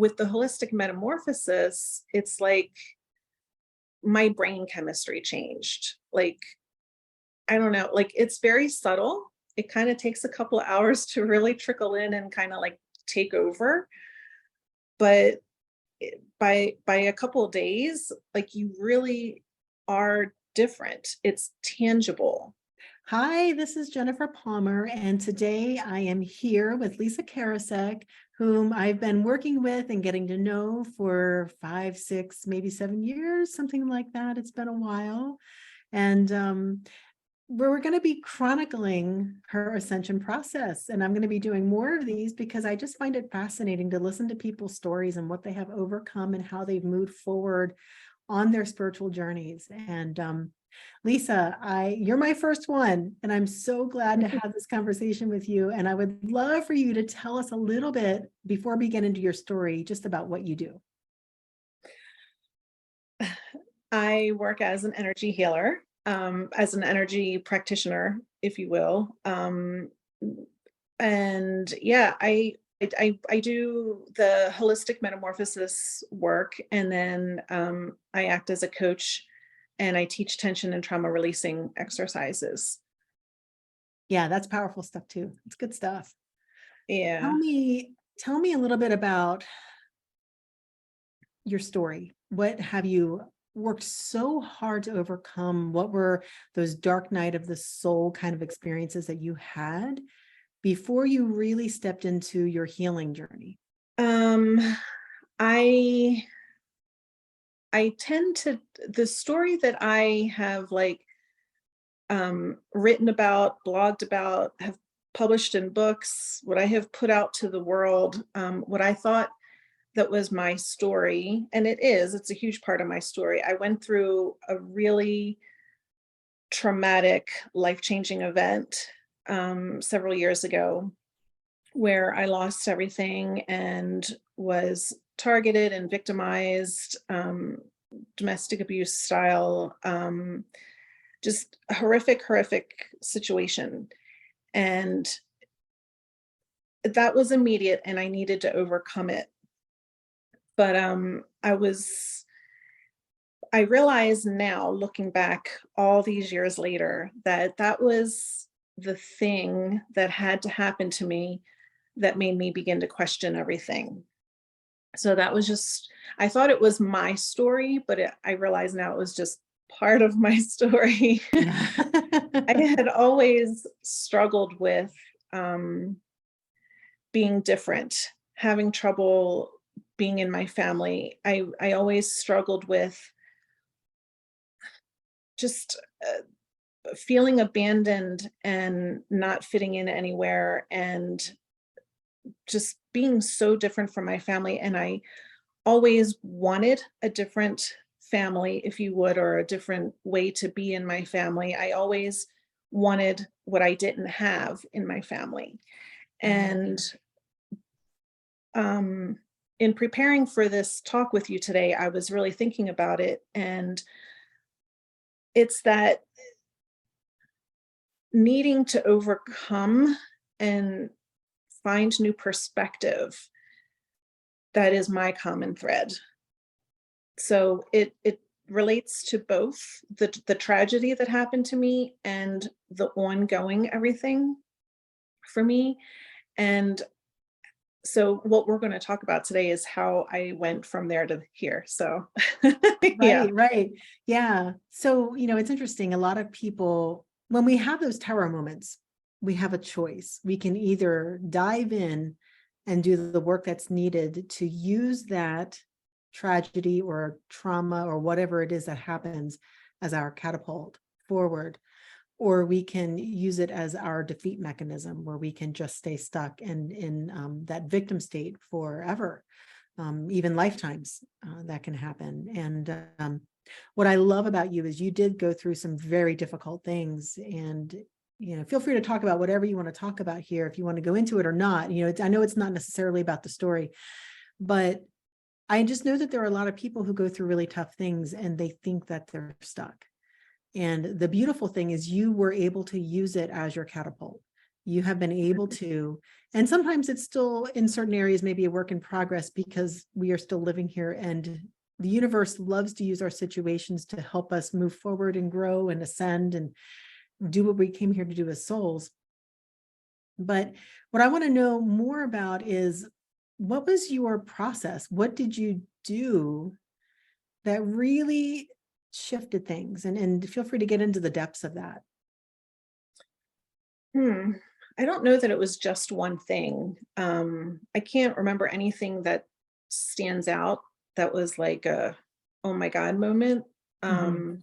with the holistic metamorphosis, it's like my brain chemistry changed. Like, I don't know, like it's very subtle. It kind of takes a couple of hours to really trickle in and kind of like take over. But by a couple of days, like you really are different. It's tangible. Hi, this is Jennifer Palmer, and today I am here with Lisa Karasek, whom I've been working with and getting to know for 5, 6, maybe 7 years, something like that. It's been a while. And we're going to be chronicling her ascension process. And I'm going to be doing more of these because I just find it fascinating to listen to people's stories and what they have overcome and how they've moved forward on their spiritual journeys. And Lisa, you're my first one, and I'm so glad to have this conversation with you. And I would love for you to tell us a little bit before we get into your story, just about what you do. I work as an energy healer, as an energy practitioner, if you will. And yeah, I do the holistic metamorphosis work, and then I act as a coach, and I teach tension and trauma releasing exercises. Yeah, that's powerful stuff too. It's good stuff. Yeah. Tell me a little bit about your story. What have you worked so hard to overcome? What were those dark night of the soul kind of experiences that you had before you really stepped into your healing journey? Um, I I tend to the story that I have like written about, blogged about, have published in books, what I have put out to the world, what I thought that was my story, and it's a huge part of my story. I went through a really traumatic, life-changing event several years ago where I lost everything and was targeted and victimized, domestic abuse style, just a horrific, horrific situation. And that was immediate, and I needed to overcome it. But I realize now, looking back all these years later, that that was the thing that had to happen to me that made me begin to question everything. So that was just, I thought it was my story, but I realize now it was just part of my story. Yeah. I had always struggled with um, being different, having trouble being in my family. I always struggled with just feeling abandoned and not fitting in anywhere and just being so different from my family. And I always wanted a different family, if you would, or a different way to be in my family. I always wanted what I didn't have in my family. And um, in preparing for this talk with you today, I was really thinking about it. And it's that needing to overcome and find new perspective that is my common thread. So it relates to both the tragedy that happened to me and the ongoing everything for me. And so what we're going to talk about today is how I went from there to here. So yeah. Right. Yeah. So, it's interesting. A lot of people, when we have those tower moments, we have a choice. We can either dive in and do the work that's needed to use that tragedy or trauma or whatever it is that happens as our catapult forward, or we can use it as our defeat mechanism where we can just stay stuck and in that victim state forever. Even lifetimes that can happen. And what I love about you is you did go through some very difficult things, and feel free to talk about whatever you want to talk about here, if you want to go into it or not. I know it's not necessarily about the story, but I just know that there are a lot of people who go through really tough things and they think that they're stuck. And the beautiful thing is you were able to use it as your catapult. You have been able to, and sometimes it's still in certain areas, maybe a work in progress because we are still living here, and the universe loves to use our situations to help us move forward and grow and ascend and do what we came here to do as souls. But what I want to know more about is, what was your process? What did you do that really shifted things? And feel free to get into the depths of that. Hmm. I don't know that it was just one thing. I can't remember anything that stands out that was like a, oh my God moment. Mhm. Um,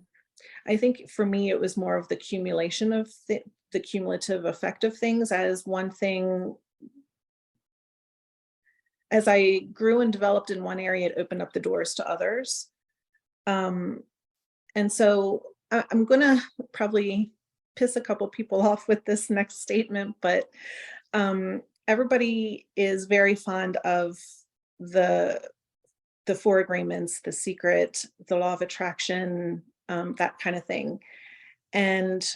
I think for me, it was more of the accumulation of the cumulative effect of things as one thing. As I grew and developed in one area, it opened up the doors to others. Um, and so I'm going to probably piss a couple people off with this next statement, but everybody is very fond of the the four agreements, the secret, the law of attraction, that kind of thing. And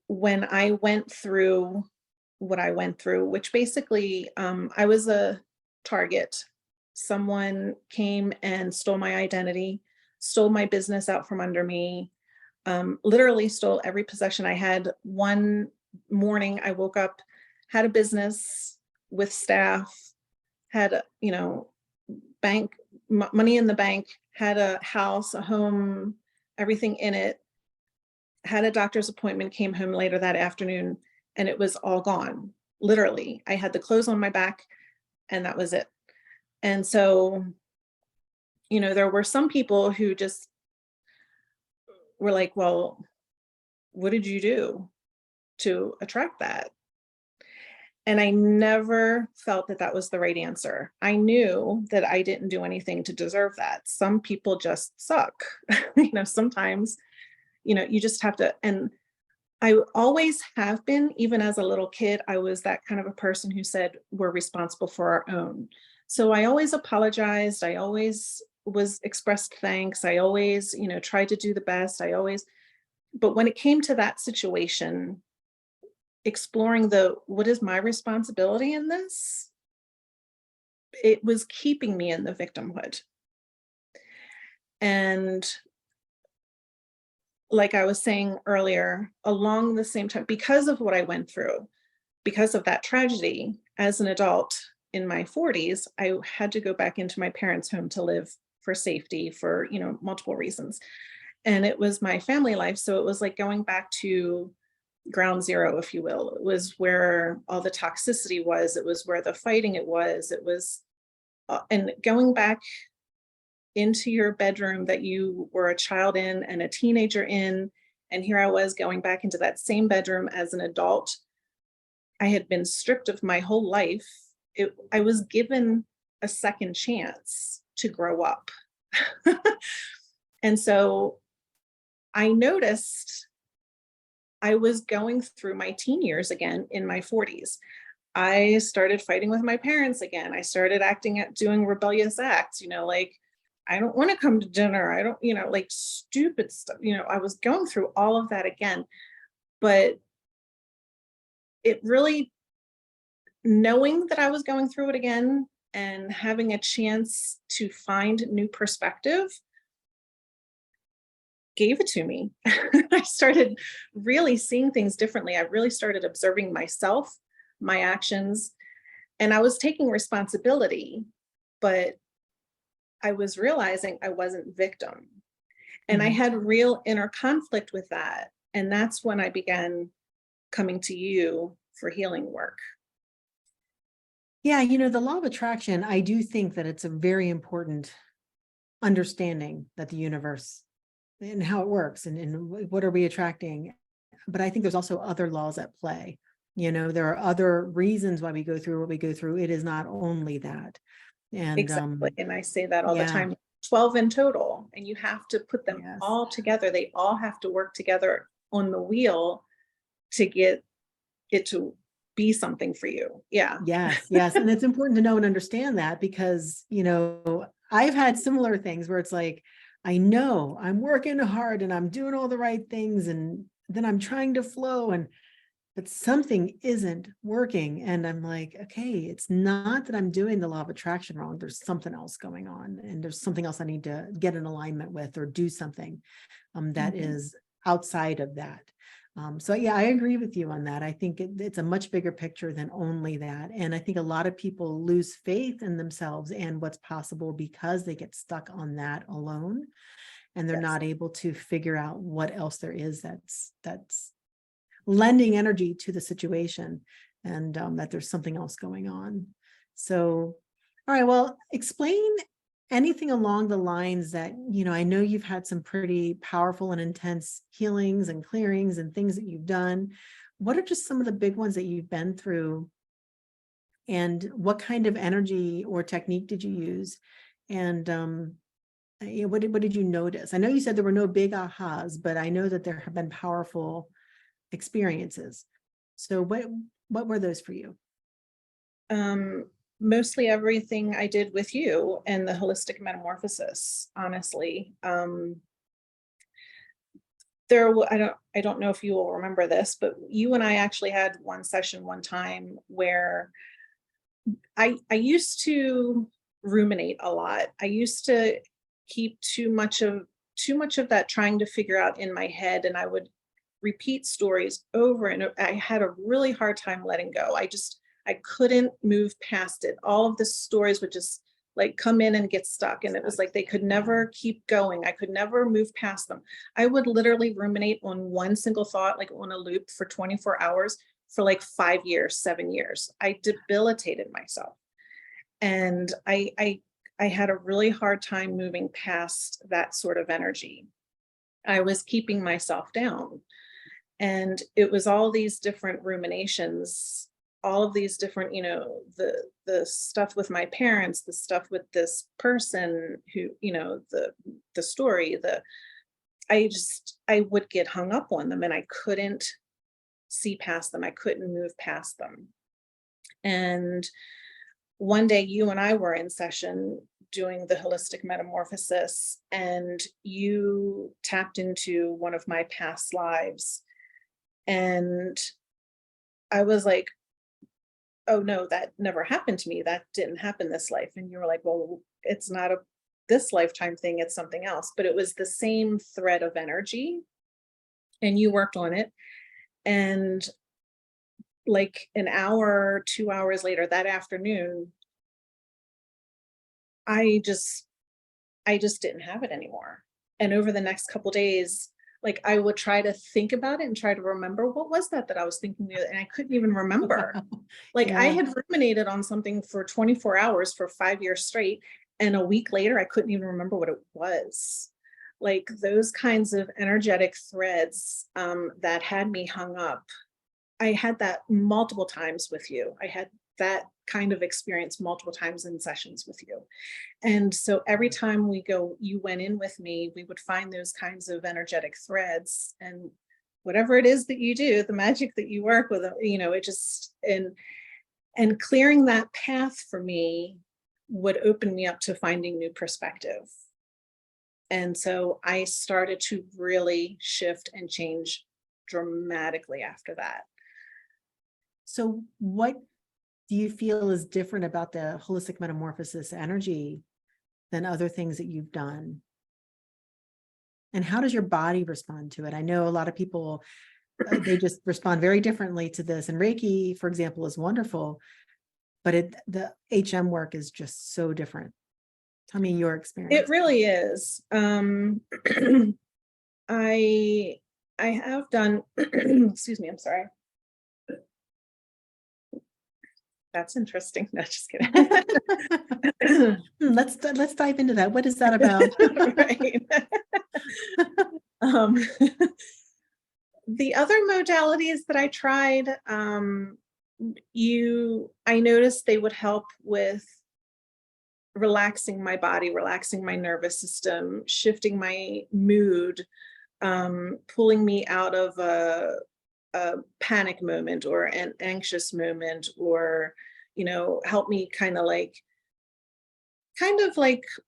when I went through what I went through, which basically I was a target. Someone came and stole my identity, stole my business out from under me, literally stole every possession I had. One morning, I woke up, had a business with staff, had bank money in the bank, had a house, a home, everything in it, had a doctor's appointment, came home later that afternoon, and it was all gone. Literally, I had the clothes on my back, and that was it. And so, there were some people who just were like, well, what did you do to attract that? And I never felt that that was the right answer. I knew that I didn't do anything to deserve that. Some people just suck. Sometimes, you just have to. And I always have been, even as a little kid, I was that kind of a person who said, we're responsible for our own. So I always apologized. I always was expressed thanks. I always, tried to do the best. But when it came to that situation, exploring what is my responsibility in this, it was keeping me in the victimhood. And like I was saying earlier, along the same time, because of what I went through, because of that tragedy, as an adult in my 40s, I had to go back into my parents' home to live for safety for, multiple reasons. And it was my family life. So it was like going back to ground zero, if you will. It was where all the toxicity was. It was where the fighting it was. It was, and going back into your bedroom that you were a child in and a teenager in. And here I was going back into that same bedroom as an adult. I had been stripped of my whole life. I was given a second chance to grow up. And so I noticed I was going through my teen years again in my 40s. I started fighting with my parents again. I started doing rebellious acts, like, I don't want to come to dinner. I don't, like stupid stuff. I was going through all of that again. But it really, knowing that I was going through it again and having a chance to find new perspective gave it to me. I started really seeing things differently. I really started observing myself, my actions, and I was taking responsibility, but I was realizing I wasn't victim. And I Mhm. had real inner conflict with that. And that's when I began coming to you for healing work. Yeah, the law of attraction, I do think that it's a very important understanding that the universe and how it works, and what are we attracting. But I think there's also other laws at play. There are other reasons why we go through what we go through. It is not only that. And Exactly. And I say that all the yeah, time, 12 in total, and you have to put them yes. all together. They all have to work together on the wheel to get it to be something for you. Yeah. Yes, yes. And it's important to know and understand that because, I've had similar things where it's like, I know I'm working hard and I'm doing all the right things and then I'm trying to flow. And but something isn't working. And I'm like, okay, it's not that I'm doing the law of attraction wrong. There's something else going on, and there's something else I need to get in alignment with or do something that Mhm. is outside of that. So yeah, I agree with you on that. I think it's a much bigger picture than only that. And I think a lot of people lose faith in themselves and what's possible because they get stuck on that alone, and they're Yes. not able to figure out what else there is that's lending energy to the situation, and that there's something else going on. So, all right, well, explain anything along the lines that, I know you've had some pretty powerful and intense healings and clearings and things that you've done. What are just some of the big ones that you've been through? And what kind of energy or technique did you use? And what did you notice? I know you said there were no big ahas, but I know that there have been powerful experiences. So what were those for you? Um, Mostly everything I did with you and the holistic metamorphosis, honestly. I don't know if you will remember this, but you and I actually had one session one time where I used to ruminate a lot. I used to keep too much of that trying to figure out in my head, and I would repeat stories over and I had a really hard time letting go. I couldn't move past it. All of the stories would just like come in and get stuck, and it was like they could Yeah. never keep going. I could never move past them. I would literally ruminate on one single thought, like on a loop for 24 hours for like 5 years, 7 years. I debilitated myself. And I had a really hard time moving past that sort of energy. I was keeping myself down. And it was all these different ruminations, all of these different, the stuff with my parents, the stuff with this person who, the story, I would get hung up on them and I couldn't see past them. I couldn't move past them. And one day you and I were in session doing the holistic metamorphosis, and you tapped into one of my past lives. And I was like, oh no, that never happened to me. That didn't happen this life. And you were like, well, it's not a this lifetime thing, it's something else. But it was the same thread of energy, and you worked on it. And like an hour, 2 hours later that afternoon, I just I just didn't have it anymore. And over the next couple days, like I would try to think about it and try to remember what was that I was thinking the other, and I couldn't even remember. Like I Yeah. had ruminated on something for 24 hours for 5 years straight, and a week later I couldn't even remember what it was. Like those kinds of energetic threads that had me hung up. I had that multiple times with you. I had that kind of experience multiple times in sessions with you. And so every time you went in with me, we would find those kinds of energetic threads, and whatever it is that you do, the magic that you work with, it just, and clearing that path for me would open me up to finding new perspective. And so I started to really shift and change dramatically after that. So what do you feel is different about the holistic metamorphosis energy than other things that you've done? And how does your body respond to it? I know a lot of people, they just respond very differently to this. And Reiki, for example, is wonderful, but the HM work is just so different. Tell me your It experience. really is. I I have done excuse me, I'm sorry. That's interesting. No, just kidding. Let's dive into that. What is that about? Right. Um, the other modalities that I tried, I noticed they would help with relaxing my body, relaxing my nervous system, shifting my mood, pulling me out of a panic moment or an anxious moment, or help me kind of like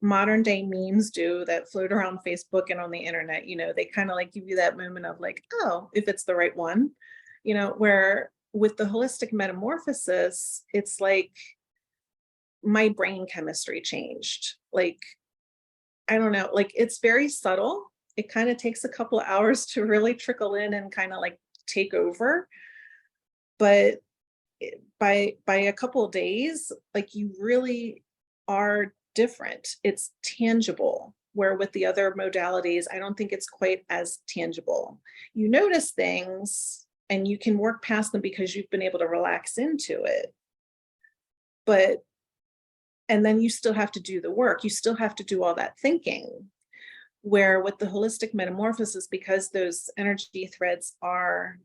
modern day memes do that float around Facebook and on the internet. They kind of like give you that moment of like, oh, if it's the right one, where with the holistic metamorphosis, it's like my brain chemistry changed. Like, I don't know, like it's very subtle. It kind of takes a couple of hours to really trickle in and kind of like take over. But by a couple of days, like you really are different. It's tangible. Where with the other modalities, I don't think it's quite as tangible. You notice things and you can work past them because you've been able to relax into it. But and then you still have to do the work. You still have to do all that thinking. Where with the holistic metamorphosis, because those energy threads are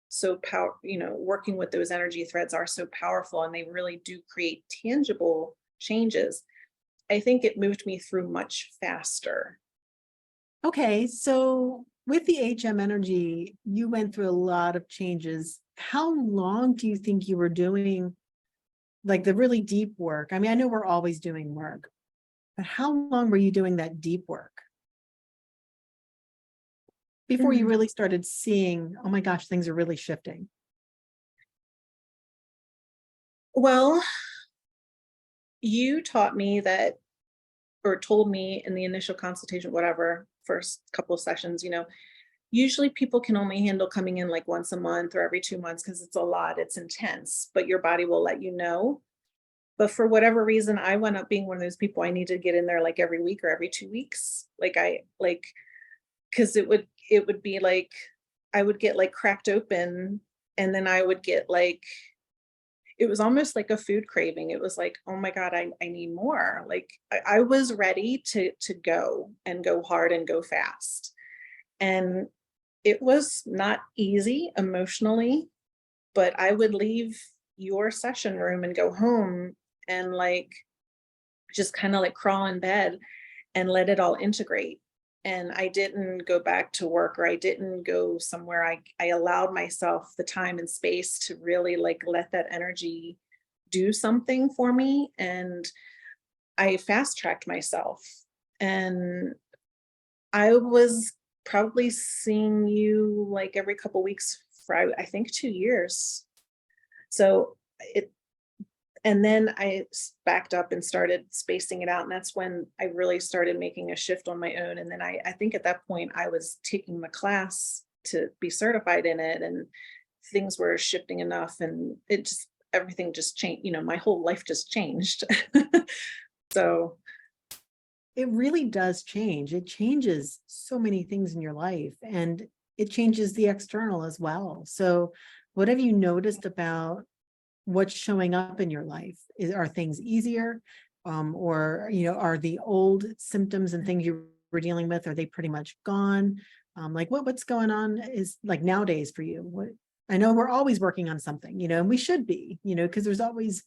so working with those energy threads are so powerful and they really do create tangible changes. I think it moved me through much faster. Okay, so with the HM energy, you went through a lot of changes. How long do you think you were doing like the really deep work? I mean, I know we're always doing work, but how long were you doing that deep work before you Mm. really started seeing, oh my gosh, things are really shifting? Well, you taught me that, or told me in the initial consultation, whatever, first couple of sessions, usually people can only handle coming in like once a month or every 2 months because it's a lot, it's intense, but your body will let you know. But for whatever reason, I went up being one of those people I need to get in there like every week or every 2 weeks. Because it would be like I would get like cracked open and then I would get like it was almost like a food craving. It was like, oh my God, I need more. Like I was ready to go and go hard and go fast. And it was not easy emotionally, but I would leave your session room and go home and like just kind of like crawl in bed and let it all integrate. And I didn't go back to work or I didn't go somewhere. I allowed myself the time and space to really like let that energy do something for me. And I fast tracked myself. And I was probably seeing you like every couple weeks for I think 2 years. So it and then backed up and started spacing it out. And that's when I really started making a shift on my own. And then I think at that point I was taking the class to be certified in it and things were shifting enough and everything just changed, my whole life just changed. So It really does change. It changes so many things in your life and it changes the external as well. So what have you noticed about what's showing up in your life? Are things easier? Or, are the old symptoms and things you were dealing with, are they pretty much gone? Like what's going on is like nowadays for you? What I know we're always working on something, and we should be, because there's always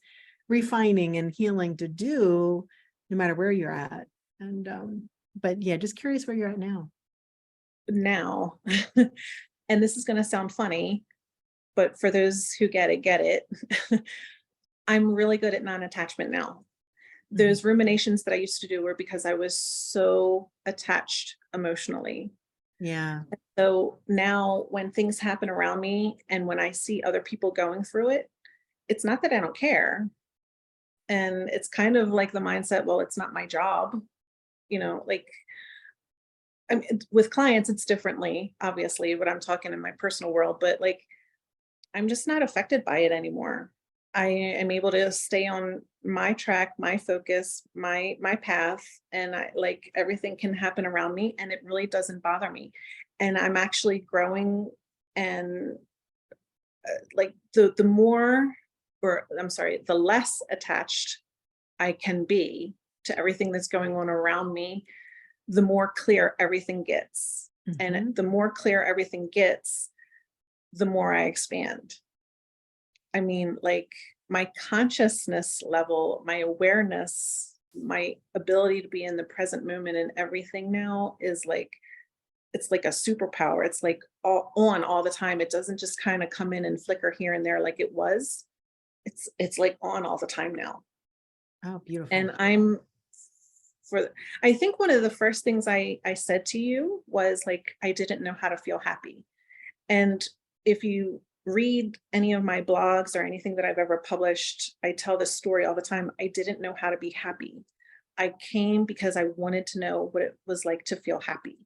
refining and healing to do no matter where you're at. And but yeah, just curious where you're at now. now, and this is going to sound funny, but for those who get it. I'm really good at non-attachment now. Mhm. Those ruminations that I used to do were because I was so attached emotionally. Yeah. So now when things happen around me and when I see other people going through it, it's not that I don't care. And it's kind of like the mindset, well, it's not my job, like I mean, with clients, it's differently, obviously, what I'm talking in my personal world, but like I'm just not affected by it anymore. I am able to stay on my track, my focus, my path, and I like everything can happen around me and it really doesn't bother me. And I'm actually growing and like the more or I'm sorry, the less attached I can be to everything that's going on around me, the more clear everything gets. And Mhm. the more clear everything gets, the more I expand. I mean, like my consciousness level, my awareness, my ability to be in the present moment and everything now is like, it's like a superpower. It's like all on all the time. It doesn't just kind of come in and flicker here and there like it was. It's like on all the time now. Oh, beautiful. And I think one of the first things I said to you was like I didn't know how to feel happy. And if you read any of my blogs or anything that I've ever published, I tell this story all the time. I didn't know how to be happy. I came because I wanted to know what it was like to feel happy.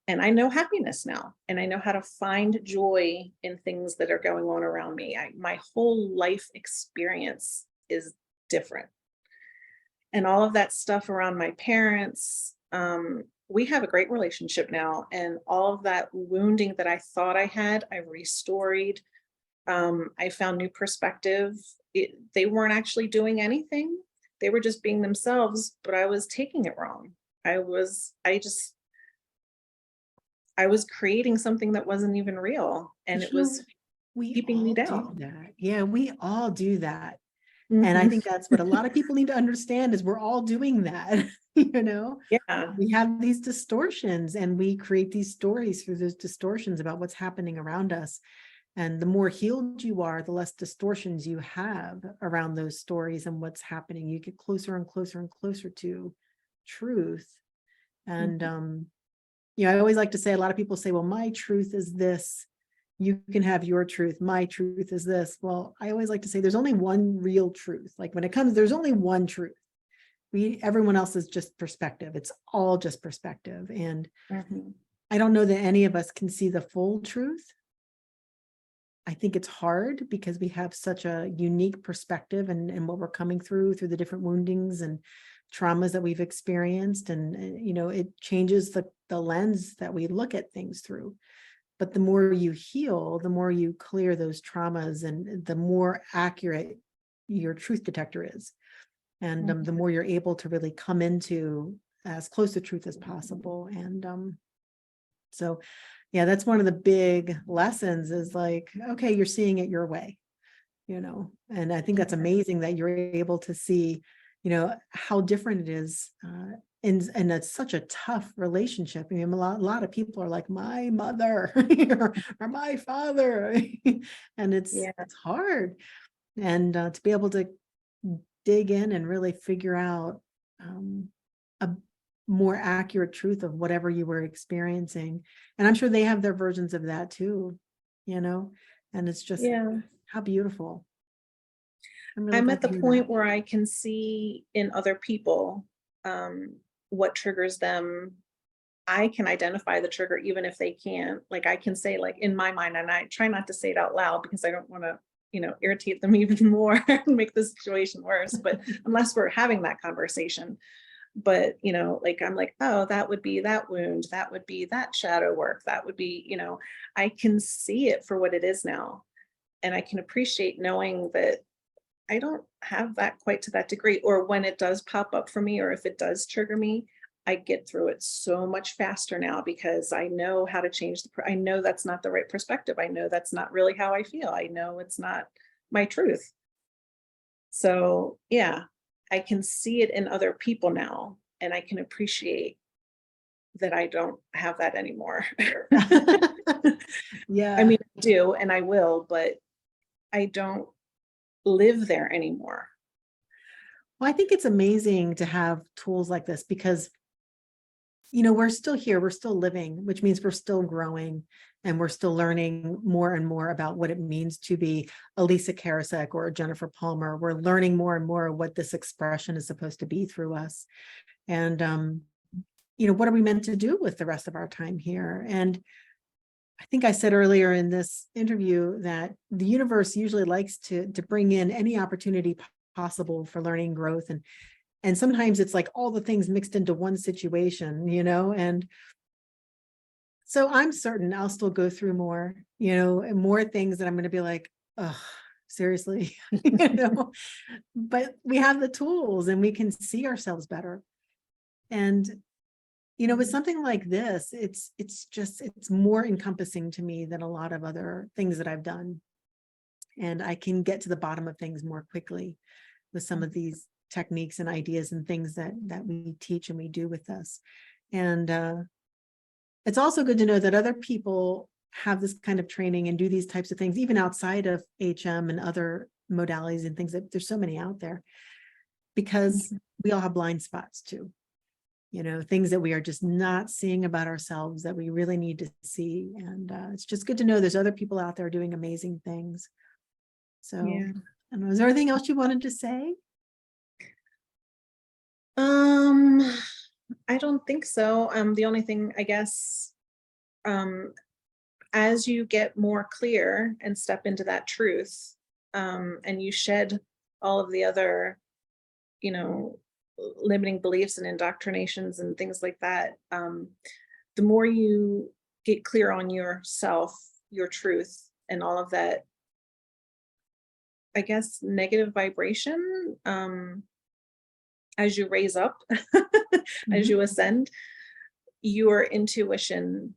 And I know happiness now, and I know how to find joy in things that are going on around me. My whole life experience is different. And all of that stuff around my parents, we have a great relationship now. And all of that wounding that I thought I had, I restored. I found new perspective. They weren't actually doing anything. They were just being themselves, but I was taking it wrong. I was creating something that wasn't even real, and it You know, was we keeping me all do down. that. Yeah, we all do that. And I Mhm. think that's what a lot of people need to understand is we're all doing that, you know? Yeah. We have these distortions and we create these stories through those distortions about what's happening around us. And the more healed you are, the less distortions you have around those stories and what's happening. You get closer and closer and closer to truth. And Mhm. I always like to say, a lot of people say, well, my truth is this. You can have your truth. My truth is this. Well, I always like to say there's only one real truth. Like when it comes, there's only one truth. Everyone else is just perspective. It's all just perspective. And Mhm. I don't know that any of us can see the full truth. I think it's hard because we have such a unique perspective and what we're coming through the different woundings and traumas that we've experienced. And, it changes the lens that we look at things through. But the more you heal, the more you clear those traumas and the more accurate your truth detector is. And the Mhm. more you're able to really come into as close to truth as possible. And so, yeah, that's one of the big lessons is like, okay, you're seeing it your way, and I think that's Yeah. amazing that you're able to see, how different it is. And it's such a tough relationship. I mean, a lot of people are like my mother or my father, and it's Yeah. hard. And to be able to dig in and really figure out a more accurate truth of whatever you were experiencing. And I'm sure they have their versions of that too, and it's just Yeah. how beautiful. I'm really I'm glad at to the hear that. point where I can see in other people, um, what triggers them. I can identify the trigger even if they can't. Like, I can say, like, in my mind, and I try not to say it out loud because I don't wanna, irritate them even more and make the situation worse, but unless we're having that conversation. But, like, I'm like, "Oh, that would be that wound, that would be that shadow work, that would be," I can see it for what it is now, and I can appreciate knowing that I don't have that quite to that degree, or when it does pop up for me, or if it does trigger me, I get through it so much faster now because I know how to change I know that's not the right perspective. I know that's not really how I feel. I know it's not my truth. So, yeah, I can see it in other people now, and I can appreciate that I don't have that anymore. I Yeah. mean, I do, and I will, but I don't live there anymore. Well, I think it's amazing to have tools like this because we're still here, we're still living, which means we're still growing and we're still learning more and more about what it means to be a Lisa Karasek or a Jennifer Palmer. We're learning more and more what this expression is supposed to be through us. And, what are we meant to do with the rest of our time here? And I think I said earlier in this interview that the universe usually likes to bring in any opportunity possible for learning, growth, and sometimes it's like all the things mixed into one situation, and so I'm certain I'll still go through more, and more things that I'm going to be like, oh, seriously, but we have the tools and we can see ourselves better. And, with Mhm. something like this, it's more encompassing to me than a lot of other things that I've done. And I can get to the bottom of things more quickly with some of these techniques and ideas and things that we teach and we do with us. And it's also good to know that other people have this kind of training and do these types of things, even outside of HM and other modalities and things. That there's so many out there because Mhm. we all have blind spots too. things that we are just not seeing about ourselves that we really need to see. And it's just good to know there's other people out there doing amazing things. So, Yeah. and was there anything else you wanted to say? I don't think so. The only thing, I guess, as you get more clear and step into that truth, and you shed all of the other, you know, limiting beliefs and indoctrinations and things like that, the more you get clear on yourself, your truth, and all of that, I guess, negative vibration, as you raise up, as Mhm. you ascend, your intuition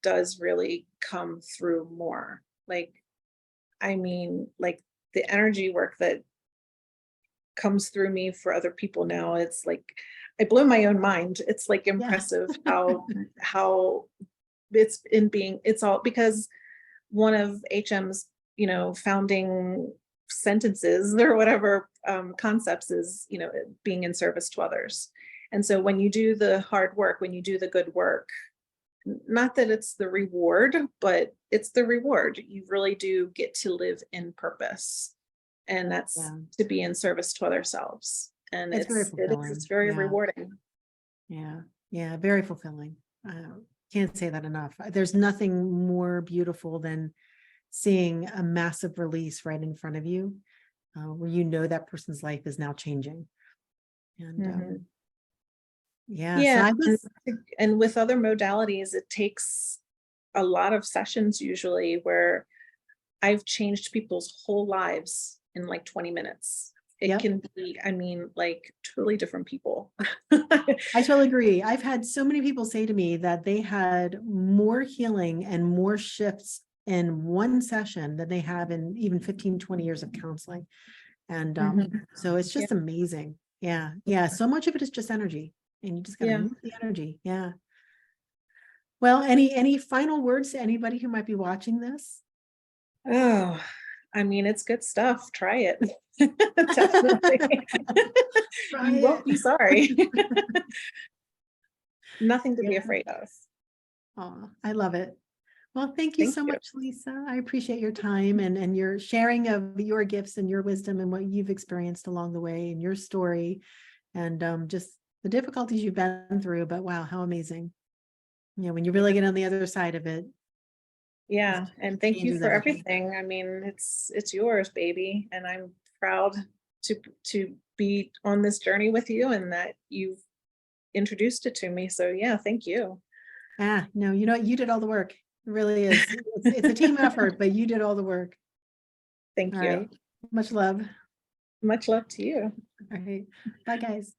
does really come through more. Like, I mean, like the energy work that comes through me for other people now, it's like I blow my own mind. It's like Yeah. impressive how it's all because one of HM's, founding sentences or whatever, concepts is, being in service to others. And so when you do the hard work, when you do the good work, not that it's the reward, but it's the reward. You really do get to live in purpose. And that's Yeah. to be in service to other selves. And It's very it's fulfilling. very Yeah. rewarding. Yeah. Yeah. Very fulfilling. Can't say that enough. There's nothing more beautiful than seeing a massive release right in front of you, where that person's life is now changing. And Mhm. yeah, so Yeah. I And, was, and with other modalities, it takes a lot of sessions usually where I've changed people's whole lives in like 20 minutes. It yep, can be, I mean, like totally different people. I totally agree. I've had so many people say to me that they had more healing and more shifts in one session than they have in even 15, 20 years of counseling. And Mhm. so it's Yeah. just amazing. Yeah. Yeah. So much of it is just energy, and you just got to Yeah. move the energy. Yeah. Well, any final words to anybody who might be watching this? Oh, I mean, it's good stuff. Try it. Definitely. Try You won't it. be sorry. Nothing to be Yeah. afraid of. Oh, I love it. Well, thank you Thank so you. much, Lisa. I appreciate your time and your sharing of your gifts and your wisdom and what you've experienced along the way and your story and just the difficulties you've been through. But wow, how amazing. When you really get on the other side of it, it Yeah, and thank you changes for everything. everything. I mean, it's yours, baby, and I'm proud to be on this journey with you and that you've introduced it to me. So yeah, thank you. No, you did all the work. It really is. It's a team effort, but you did all the work. All Thank you. right. Much love. Much love to you. All right. Bye, guys.